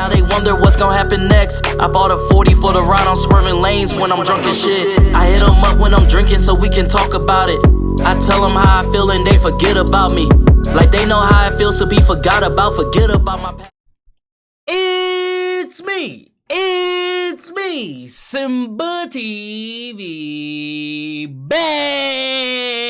now they wonder what's gonna happen next. I bought a 40 for the ride, I'm swerving lanes when I'm drunk as shit. I hit them up when I'm drinking so we can talk about it. I tell them how I feel and they forget about me. Like they know how it feels to be forgot about. Forget about my past. It's me, SimbaTv, bang!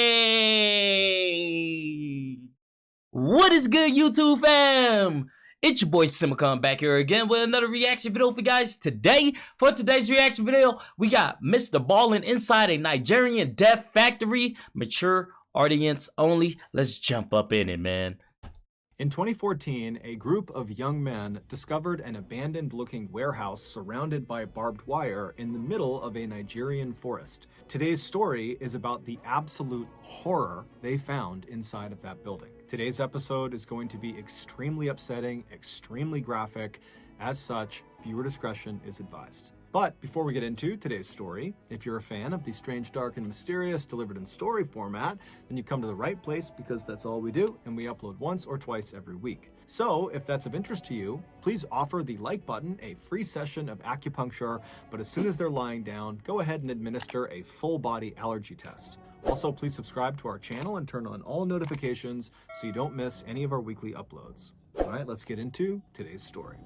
What is good, YouTube fam? It's your boy Simba back here again with another reaction video for you guys today. For today's reaction video, we got Mr. Ballen inside a Nigerian death factory. Mature audience only. Let's jump up in it, man. In 2014, a group of young men discovered an abandoned-looking warehouse surrounded by barbed wire in the middle of a Nigerian forest. Today's story is about the absolute horror they found inside of that building. Today's episode is going to be extremely upsetting, extremely graphic. As such, viewer discretion is advised. But before we get into today's story, if you're a fan of the strange, dark, and mysterious delivered in story format, then you've come to the right place because that's all we do, and we upload once or twice every week. So if that's of interest to you, please offer the like button a free session of acupuncture, but as soon as they're lying down, go ahead and administer a full body allergy test. Also, please subscribe to our channel and turn on all notifications so you don't miss any of our weekly uploads. All right, let's get into today's story.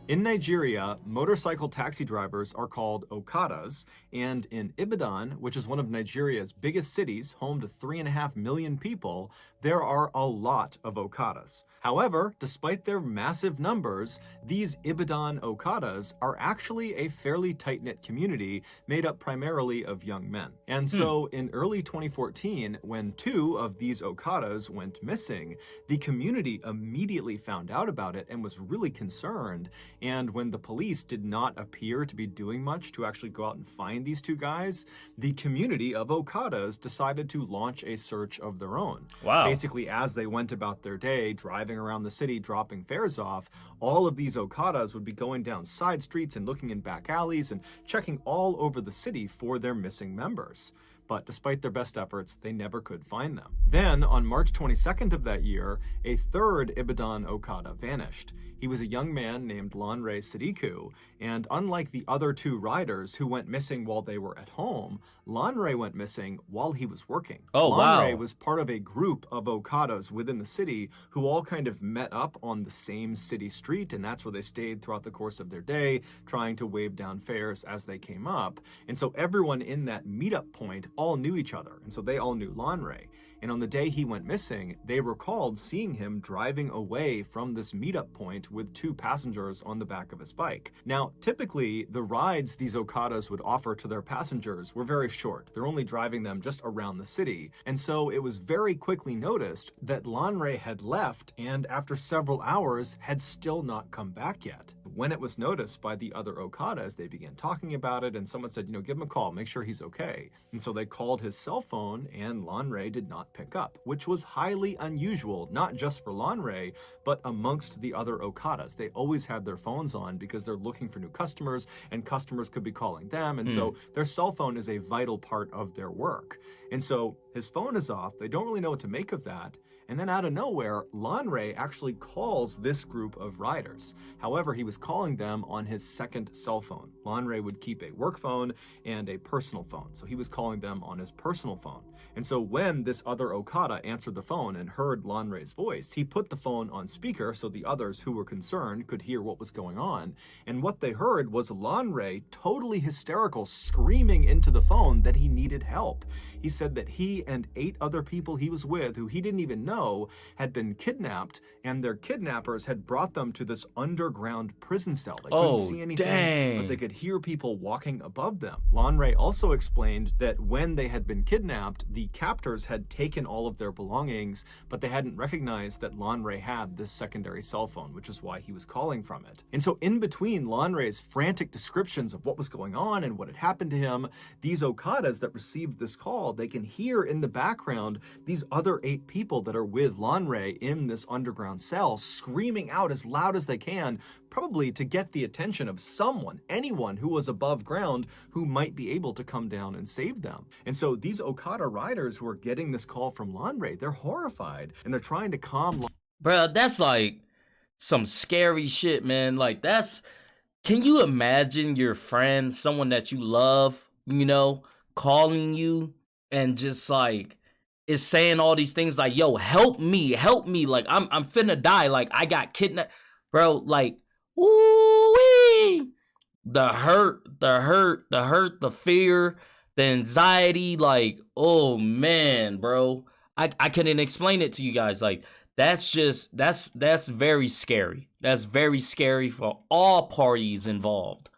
In Nigeria, motorcycle taxi drivers are called okadas, and in Ibadan, which is one of Nigeria's biggest cities, home to 3.5 million people, there are a lot of okadas. However, despite their massive numbers, these Ibadan okadas are actually a fairly tight-knit community made up primarily of young men. And so in early 2014, when 2 of these okadas went missing, the community immediately found out about it and was really concerned. And when the police did not appear to be doing much to actually go out and find these 2 guys, the community of okadas decided to launch a search of their own. Wow. Basically, as they went about their day, driving around the city, dropping fares off, all of these okadas would be going down side streets and looking in back alleys and checking all over the city for their missing members. But despite their best efforts, they never could find them. Then, on March 22nd of that year, a 3rd Ibadan okada vanished. He was a young man named Rawrsimbaa, and unlike the other 2 riders who went missing while they were at home, Rawrsimbaa went missing while he was working. Oh, wow. Rawrsimbaa was part of a group of okadas within the city who all kind of met up on the same city street, and that's where they stayed throughout the course of their day, trying to wave down fares as they came up. And so everyone in that meetup point all knew each other, and so they all knew Rawrsimbaa. And on the day he went missing, they recalled seeing him driving away from this meetup point with 2 passengers on the back of his bike. Now, typically, the rides these okadas would offer to their passengers were very short. They're only driving them just around the city. And so it was very quickly noticed that Rawrsimbaa had left and after several hours had still not come back yet. When it was noticed by the other okadas, they began talking about it and someone said, give him a call, make sure he's okay. And so they called his cell phone and Rawrsimbaa did not pick up, which was highly unusual, not just for Rawrsimbaa, but amongst the other okadas. They always have their phones on because they're looking for new customers and customers could be calling them. And so their cell phone is a vital part of their work. And so his phone is off. They don't really know what to make of that. And then out of nowhere, Rawrsimbaa actually calls this group of riders. However, he was calling them on his 2nd cell phone. Rawrsimbaa would keep a work phone and a personal phone. So he was calling them on his personal phone. And so when this other okada answered the phone and heard Rawrsimbaa's voice, he put the phone on speaker so the others who were concerned could hear what was going on. And what they heard was Rawrsimbaa, totally hysterical, screaming into the phone that he needed help. He said that he and 8 other people he was with, who he didn't even know, had been kidnapped, and their kidnappers had brought them to this underground prison cell. They couldn't see anything, but they could hear people walking above them. Rawrsimbaa also explained that when they had been kidnapped, the captors had taken all of their belongings, but they hadn't recognized that Rawrsimbaa had this secondary cell phone, which is why he was calling from it. And so in between Rawrsimbaa's frantic descriptions of what was going on and what had happened to him, these okadas that received this call, they can hear in the background these other 8 people that are together with Rawrsimbaa in this underground cell, screaming out as loud as they can, probably to get the attention of someone, anyone who was above ground who might be able to come down and save them. And so these Okada riders who are getting this call from Rawrsimbaa, they're horrified and they're trying to calm. Bruh, that's like some scary shit, man. Like, that's, can you imagine your friend, someone that you love, you know, calling you and just like is saying all these things like, yo, help me, like I'm finna die, like I got kidnapped, bro. Like, ooh-wee. The hurt, the fear, the anxiety, like, oh man, bro. I couldn't explain it to you guys. Like, that's just, that's very scary. That's very scary for all parties involved.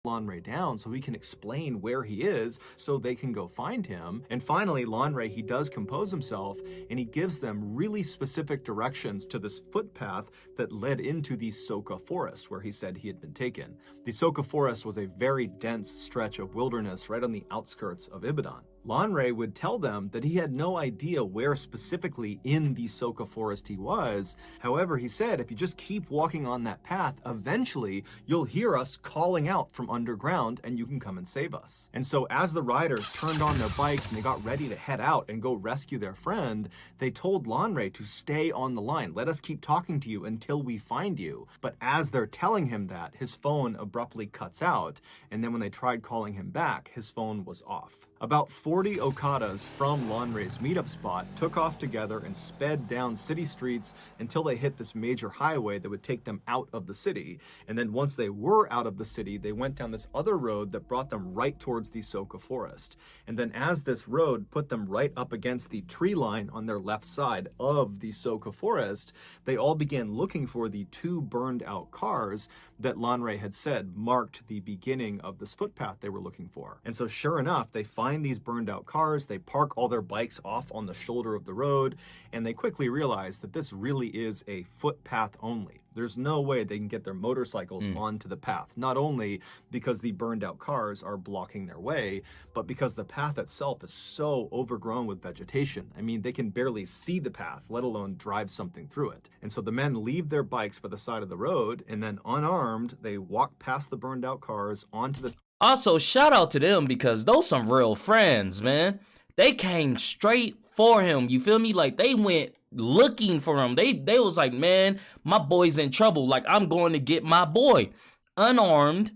Rawrsimbaa down so he can explain where he is so they can go find him. And finally, Rawrsimbaa, he does compose himself and he gives them really specific directions to this footpath that led into the Soka forest where he said he had been taken. The Soka forest was a very dense stretch of wilderness right on the outskirts of Ibadan. Rawrsimbaa would tell them that he had no idea where specifically in the Soka forest he was. However, he said, if you just keep walking on that path, eventually you'll hear us calling out from underground and you can come and save us. And so as the riders turned on their bikes and they got ready to head out and go rescue their friend, they told Rawrsimbaa to stay on the line. Let us keep talking to you until we find you. But as they're telling him that, his phone abruptly cuts out. And then when they tried calling him back, his phone was off. About 40 Okadas from Rawrsimbaa's meetup spot took off together and sped down city streets until they hit this major highway that would take them out of the city. And then once they were out of the city, they went down this other road that brought them right towards the Soka forest. And then as this road put them right up against the tree line on their left side of the Soka forest, they all began looking for the two burned out cars that Rawrsimbaa had said marked the beginning of this footpath they were looking for. And so sure enough, they find these burned out cars, they park all their bikes off on the shoulder of the road, and they quickly realize that this really is a footpath only. There's no way they can get their motorcycles onto the path, not only because the burned out cars are blocking their way, but because the path itself is so overgrown with vegetation. I mean, they can barely see the path, let alone drive something through it. And so the men leave their bikes by the side of the road, and then unarmed, they walk past the burned out cars onto the... Also, shout out to them because those some real friends, man. They came straight for him, you feel me? Like, they went looking for him. They was like, man, my boy's in trouble. Like, I'm going to get my boy. Unarmed,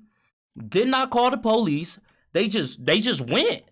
did not call the police. They just went.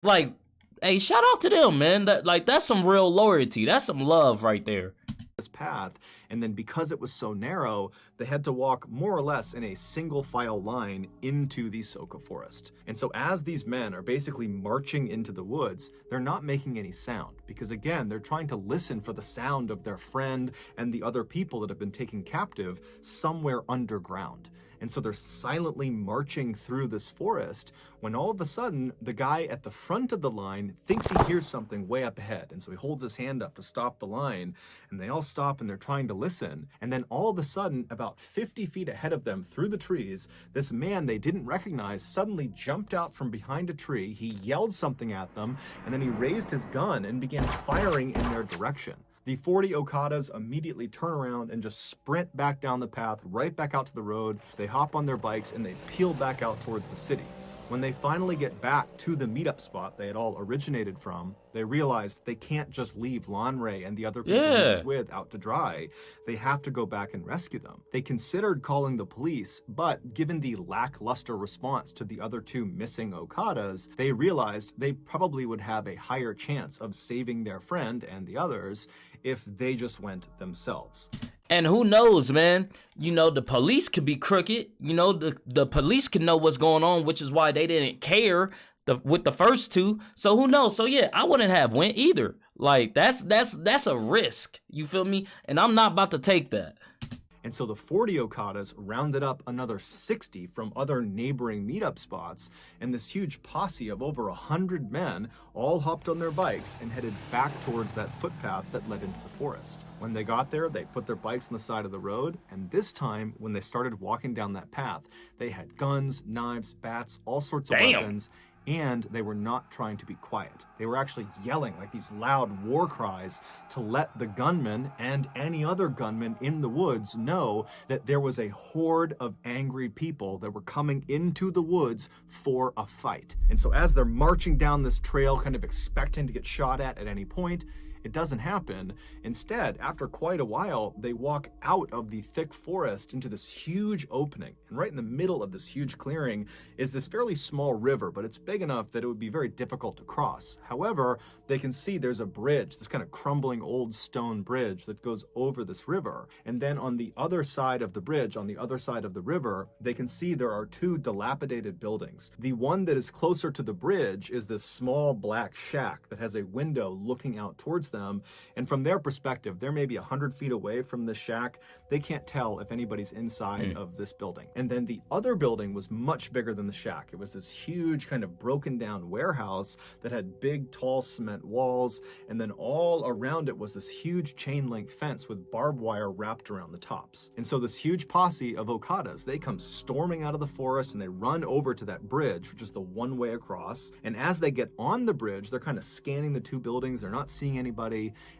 Like, hey, shout out to them, man. That's some real loyalty. That's some love right there. This path, and then because it was so narrow, they had to walk more or less in a single file line into the Soka forest. And so as these men are basically marching into the woods, they're not making any sound because again, they're trying to listen for the sound of their friend and the other people that have been taken captive somewhere underground. And so they're silently marching through this forest when all of a sudden, the guy at the front of the line thinks he hears something way up ahead. And so he holds his hand up to stop the line, and they all stop and they're trying to listen. And then all of a sudden, about 50 feet ahead of them through the trees, this man they didn't recognize suddenly jumped out from behind a tree. He yelled something at them, and then he raised his gun and began firing in their direction. The 40 Okadas immediately turn around and just sprint back down the path, right back out to the road. They hop on their bikes and they peel back out towards the city. When they finally get back to the meetup spot they had all originated from, they realize they can't just leave Rawrsimbaa and the other people he was with out to dry. They have to go back and rescue them. They considered calling the police, but given the lackluster response to the other two missing Okadas, they realized they probably would have a higher chance of saving their friend and the others if they just went themselves. And who knows, man? You know, the police could be crooked. You know, the police could know what's going on, which is why they didn't care with the first two. So who knows? So yeah, I wouldn't have went either. Like, that's a risk. You feel me? And I'm not about to take that. And so the 40 Okadas rounded up another 60 from other neighboring meetup spots, and this huge posse of over 100 men all hopped on their bikes and headed back towards that footpath that led into the forest. When they got there, they put their bikes on the side of the road, and this time, when they started walking down that path, they had guns, knives, bats, all sorts of weapons, And they were not trying to be quiet. They were actually yelling like these loud war cries to let the gunmen and any other gunmen in the woods know that there was a horde of angry people that were coming into the woods for a fight. And so as they're marching down this trail, kind of expecting to get shot at any point, it doesn't happen. Instead, after quite a while, they walk out of the thick forest into this huge opening. And right in the middle of this huge clearing is this fairly small river, but it's big enough that it would be very difficult to cross. However, they can see there's a bridge, this kind of crumbling old stone bridge that goes over this river. And then on the other side of the bridge, on the other side of the river, they can see there are two dilapidated buildings. The one that is closer to the bridge is this small black shack that has a window looking out towards them, and from their perspective, they're maybe 100 feet away from the shack. They can't tell if anybody's inside of this building. And then the other building was much bigger than the shack. It was this huge kind of broken down warehouse that had big tall cement walls, and then all around it was this huge chain link fence with barbed wire wrapped around the tops. And so this huge posse of okadas, they come storming out of the forest and they run over to that bridge, which is the one way across. And as they get on the bridge, they're kind of scanning the two buildings. They're not seeing anybody.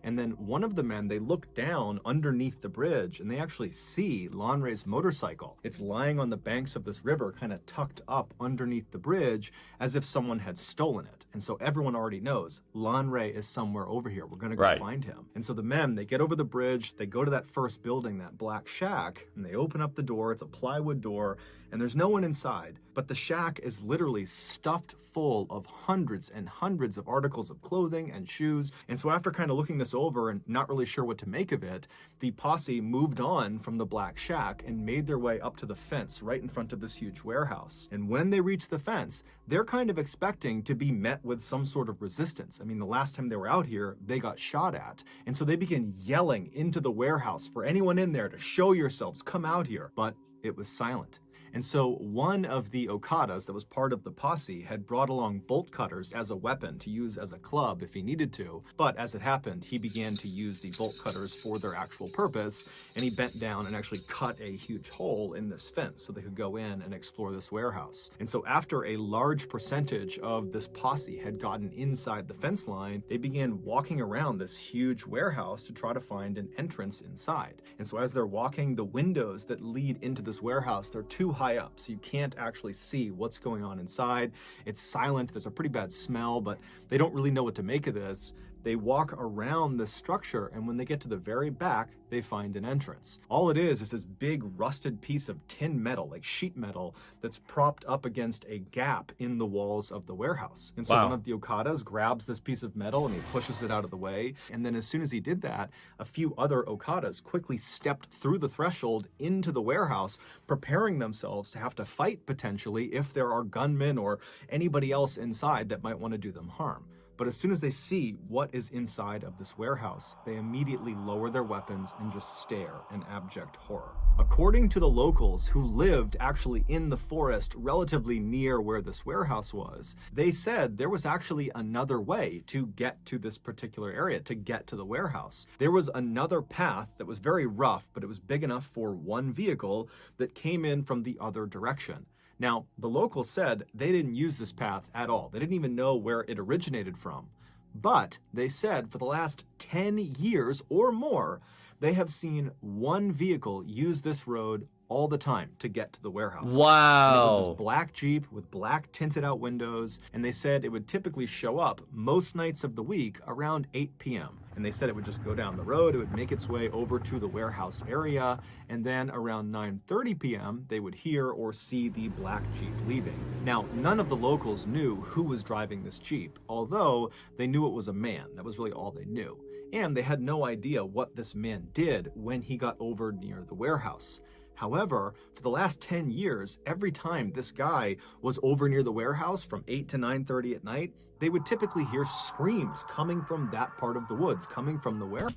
And then one of the men, they look down underneath the bridge and they actually see Lanre's motorcycle. It's lying on the banks of this river, kind of tucked up underneath the bridge as if someone had stolen it. And so everyone already knows Lanre is somewhere over here. We're going to go find him. And so the men, they get over the bridge, they go to that first building, that black shack, and they open up the door. It's a plywood door and there's no one inside, but the shack is literally stuffed full of hundreds and hundreds of articles of clothing and shoes. And so after kind of looking this over and not really sure what to make of it, the posse moved on from the black shack and made their way up to the fence right in front of this huge warehouse. And when they reach the fence, they're kind of expecting to be met with some sort of resistance. I mean, the last time they were out here, they got shot at. And so they begin yelling into the warehouse for anyone in there to show yourselves, come out here. But it was silent. And so one of the okadas that was part of the posse had brought along bolt cutters as a weapon to use as a club if he needed to. But as it happened, he began to use the bolt cutters for their actual purpose, and he bent down and actually cut a huge hole in this fence so they could go in and explore this warehouse. And so after a large percentage of this posse had gotten inside the fence line, they began walking around this huge warehouse to try to find an entrance inside. And so as they're walking, the windows that lead into this warehouse, they're too high up, so you can't actually see what's going on inside. It's silent. There's a pretty bad smell, but they don't really know what to make of this. They walk around the structure, and when they get to the very back, they find an entrance. All it is this big rusted piece of tin metal, like sheet metal, that's propped up against a gap in the walls of the warehouse. And so one of the okadas grabs this piece of metal and he pushes it out of the way. And then as soon as he did that, a few other okadas quickly stepped through the threshold into the warehouse, preparing themselves to have to fight potentially if there are gunmen or anybody else inside that might want to do them harm. But as soon as they see what is inside of this warehouse, they immediately lower their weapons and just stare in abject horror. According to the locals who lived actually in the forest relatively near where this warehouse was, they said there was actually another way to get to this particular area, to get to the warehouse. There was another path that was very rough, but it was big enough for one vehicle that came in from the other direction. Now, the locals said they didn't use this path at all. They didn't even know where it originated from. But they said for the last 10 years or more, they have seen one vehicle use this road all the time to get to the warehouse. Wow. And it was this black Jeep with black tinted out windows, and they said it would typically show up most nights of the week around 8 p.m. And they said it would just go down the road, it would make its way over to the warehouse area, and then around 9:30 p.m. they would hear or see the black Jeep leaving. Now, none of the locals knew who was driving this Jeep, although they knew it was a man. That was really all they knew. And they had no idea what this man did when he got over near the warehouse. However, for the last 10 years, every time this guy was over near the warehouse from 8 to 9:30 at night, they would typically hear screams coming from that part of the woods, coming from the warehouse.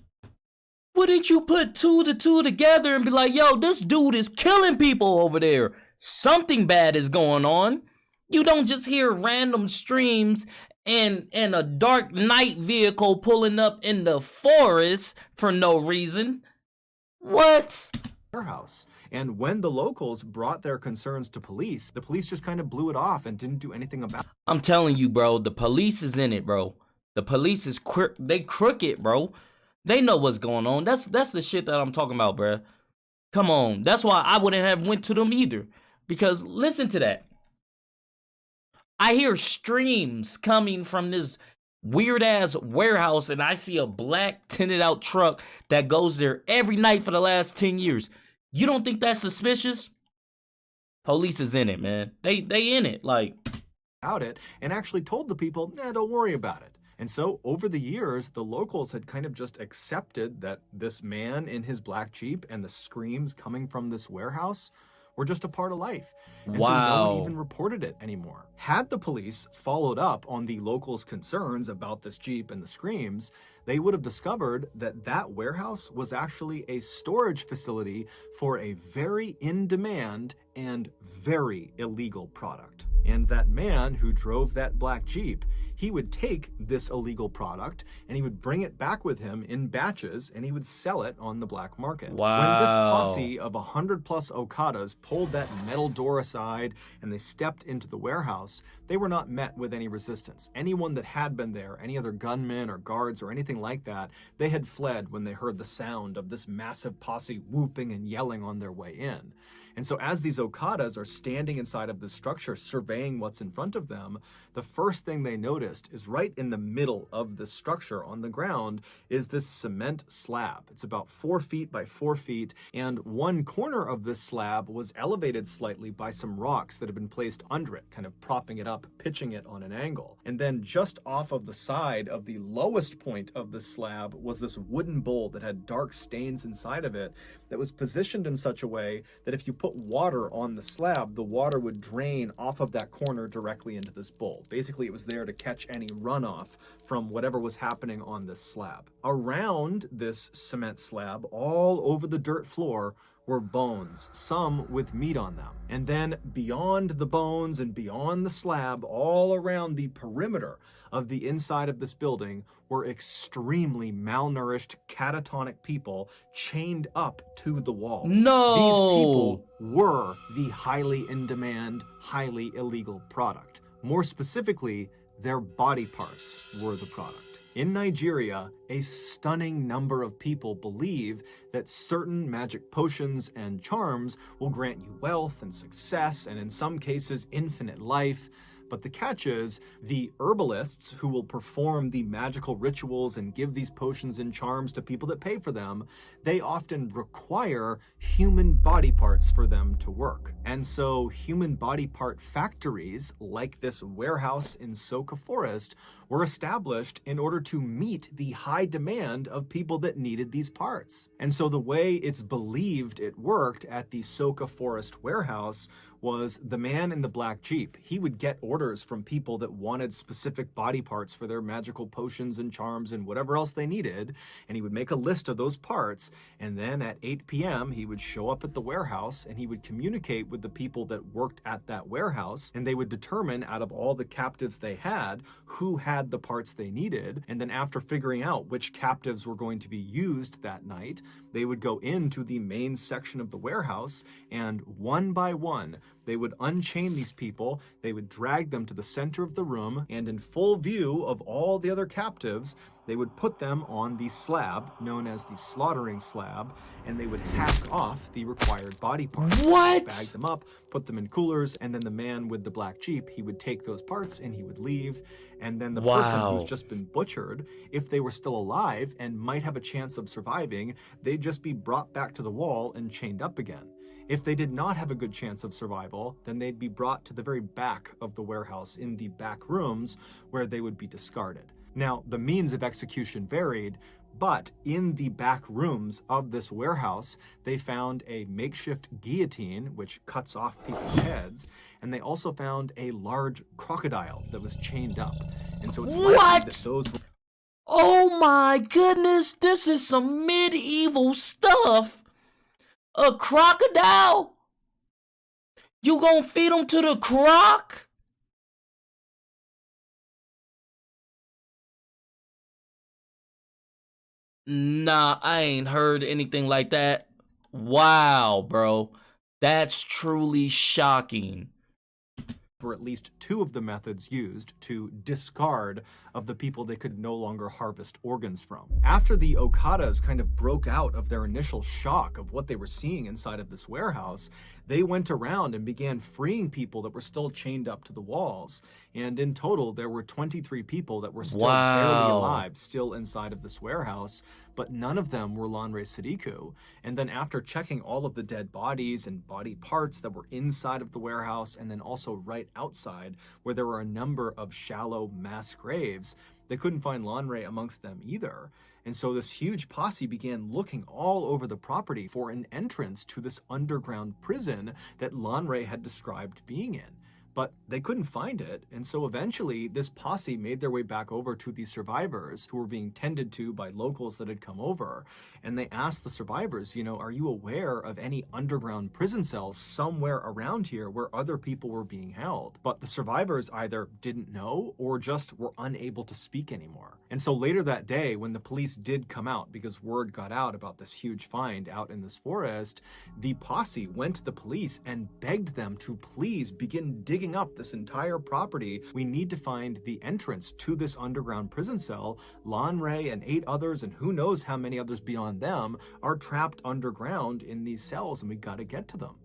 Wouldn't you put two to two together and be like, yo, this dude is killing people over there? Something bad is going on. You don't just hear random streams and a dark night vehicle pulling up in the forest for no reason. What? warehouse. And when the locals brought their concerns to police, the police just kind of blew it off and didn't do anything about it. I'm telling you, bro, the police is in it, bro. The police is they crooked, bro. They know what's going on. That's the shit that I'm talking about, bro. Come on. That's why I wouldn't have went to them either. Because listen to that. I hear streams coming from this weird ass warehouse, and I see a black tinted out truck that goes there every night for the last 10 years. You don't think that's suspicious? Police is in it, man. They in it, like. It and actually told the people, don't worry about it. And so over the years, the locals had kind of just accepted that this man in his black Jeep and the screams coming from this warehouse were just a part of life. And so no one even reported it anymore. Had the police followed up on the locals' concerns about this Jeep and the screams, they would have discovered that that warehouse was actually a storage facility for a very in-demand and very illegal product. And that man who drove that black Jeep, he would take this illegal product and he would bring it back with him in batches and he would sell it on the black market. Wow. When this posse of 100 plus okadas pulled that metal door aside and they stepped into the warehouse, they were not met with any resistance. Anyone that had been there, any other gunmen or guards or anything like that, they had fled when they heard the sound of this massive posse whooping and yelling on their way in. And so as these okadas are standing inside of this structure, surveying what's in front of them, the first thing they noticed is right in the middle of the structure on the ground is this cement slab. It's about 4 feet by 4 feet, and one corner of this slab was elevated slightly by some rocks that had been placed under it, kind of propping it up, pitching it on an angle. And then just off of the side of the lowest point of the slab was this wooden bowl that had dark stains inside of it that was positioned in such a way that if you put water on the slab, the water would drain off of that corner directly into this bowl. Basically, it was there to catch any runoff from whatever was happening on this slab. Around this cement slab, all over the dirt floor, were bones, some with meat on them. And then beyond the bones and beyond the slab, all around the perimeter of the inside of this building were extremely malnourished, catatonic people chained up to the walls. No! These people were the highly in-demand, highly illegal product. More specifically, their body parts were the product. In Nigeria, a stunning number of people believe that certain magic potions and charms will grant you wealth and success, and in some cases, infinite life. But the catch is, the herbalists who will perform the magical rituals and give these potions and charms to people that pay for them, they often require human body parts for them to work. And so human body part factories, like this warehouse in Soka Forest, were established in order to meet the high demand of people that needed these parts. And so the way it's believed it worked at the Soka Forest warehouse was the man in the black Jeep. He would get orders from people that wanted specific body parts for their magical potions and charms and whatever else they needed, and he would make a list of those parts, and then at 8 p.m. he would show up at the warehouse and he would communicate with the people that worked at that warehouse, and they would determine out of all the captives they had who had the parts they needed, and then after figuring out which captives were going to be used that night, they would go into the main section of the warehouse, and one by one they would unchain these people, they would drag them to the center of the room, and in full view of all the other captives, they would put them on the slab, known as the slaughtering slab, and they would hack off the required body parts. What? Bag them up, put them in coolers, and then the man with the black Jeep, he would take those parts and he would leave, and then the person who's just been butchered, if they were still alive and might have a chance of surviving, they'd just be brought back to the wall and chained up again. If they did not have a good chance of survival, then they'd be brought to the very back of the warehouse in the back rooms where they would be discarded. Now, the means of execution varied, but in the back rooms of this warehouse, they found a makeshift guillotine, which cuts off people's heads, and they also found a large crocodile that was chained up. And so it's likely that those were... Oh my goodness, this is some medieval stuff. A crocodile? You gonna feed him to the croc? Nah, I ain't heard anything like that. Wow, bro. That's truly shocking. Were at least two of the methods used to discard of the people they could no longer harvest organs from. After the Okadas kind of broke out of their initial shock of what they were seeing inside of this warehouse, they went around and began freeing people that were still chained up to the walls. And in total, there were 23 people that were still barely alive, still inside of this warehouse, but none of them were Lanre Sadiku. And then after checking all of the dead bodies and body parts that were inside of the warehouse, and then also right outside, where there were a number of shallow mass graves, they couldn't find Lanre amongst them either. And so this huge posse began looking all over the property for an entrance to this underground prison that Lanre had described being in. But they couldn't find it, and so eventually this posse made their way back over to the survivors who were being tended to by locals that had come over, and they asked the survivors, you know, are you aware of any underground prison cells somewhere around here where other people were being held? But the survivors either didn't know or just were unable to speak anymore. And so later that day, when the police did come out, because word got out about this huge find out in this forest, the posse went to the police and begged them to please begin digging up this entire property. We need to find the entrance to this underground prison cell. Lanre and 8 others, and who knows how many others beyond them, are trapped underground in these cells, and we gotta get to them.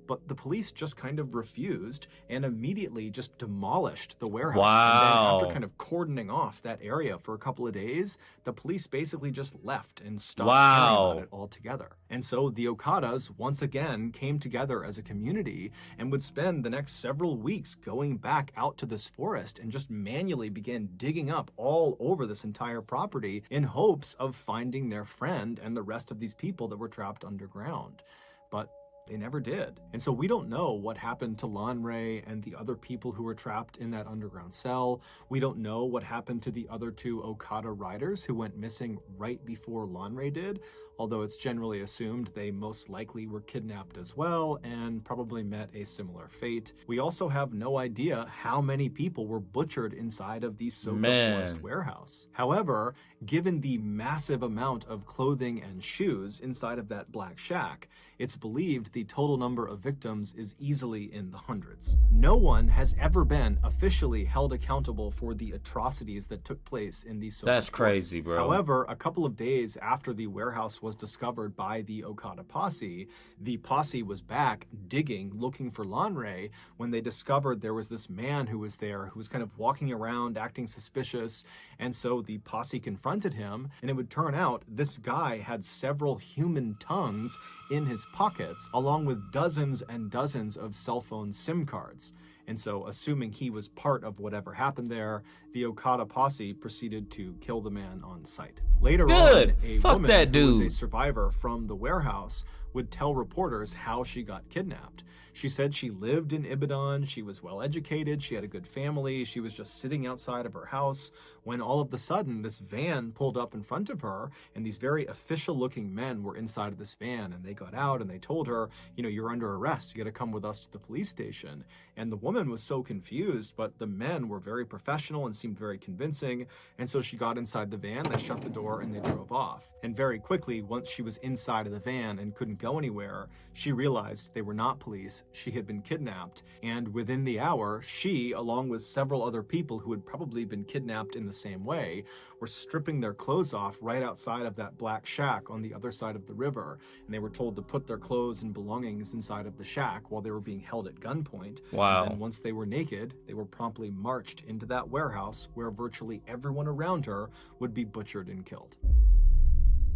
But the police just kind of refused and immediately just demolished the warehouse. Wow. And then after kind of cordoning off that area for a couple of days, the police basically just left and stopped caring about it altogether. And so the Okadas once again came together as a community and would spend the next several weeks going back out to this forest and just manually began digging up all over this entire property in hopes of finding their friend and the rest of these people that were trapped underground. But they never did. And so we don't know what happened to Lanre and the other people who were trapped in that underground cell. We don't know what happened to the other 2 Okada riders who went missing right before Lanre did, although it's generally assumed they most likely were kidnapped as well and probably met a similar fate. We also have no idea how many people were butchered inside of the Soka Forest warehouse. However, given the massive amount of clothing and shoes inside of that black shack, it's believed the total number of victims is easily in the hundreds. No one has ever been officially held accountable for the atrocities that took place in the Soka That's Forest. crazy, bro. However, a couple of days after the warehouse was discovered by the Okada posse, the posse was back digging, looking for Lanre, when they discovered there was this man who was there who was kind of walking around acting suspicious. And so the posse confronted him, and it would turn out this guy had several human tongues in his pockets, along with dozens and dozens of cell phone SIM cards. And so, assuming he was part of whatever happened there, the Okada posse proceeded to kill the man on sight. Later on, a woman who was a survivor from the warehouse would tell reporters how she got kidnapped. She said she lived in Ibadan, she was well educated, she had a good family, she was just sitting outside of her house when all of a sudden this van pulled up in front of her, and these very official looking men were inside of this van, and they got out and they told her, you know, you're under arrest, you gotta come with us to the police station. And the woman was so confused, but the men were very professional and seemed very convincing, and so she got inside the van, they shut the door, and they drove off. And very quickly, once she was inside of the van and couldn't go anywhere, she realized they were not police, she had been kidnapped, and within the hour, she, along with several other people who had probably been kidnapped in the same way, were stripping their clothes off right outside of that black shack on the other side of the river, and they were told to put their clothes and belongings inside of the shack while they were being held at gunpoint. Wow. And then once they were naked, they were promptly marched into that warehouse where virtually everyone around her would be butchered and killed.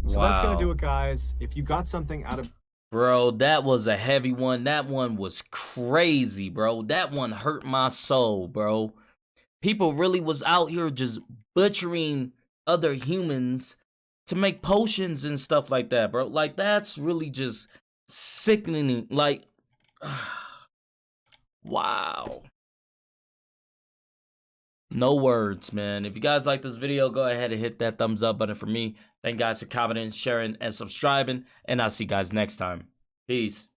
So that's gonna do it, guys. If you got something out of... Bro, that was a heavy one. That one was crazy, bro. That one hurt my soul, bro. People really was out here just butchering other humans to make potions and stuff like that, bro. Like, that's really just sickening. Like, wow. No words, man. If you guys like this video, go ahead and hit that thumbs up button for me. Thank you guys for commenting, sharing, and subscribing. And I'll see you guys next time. Peace.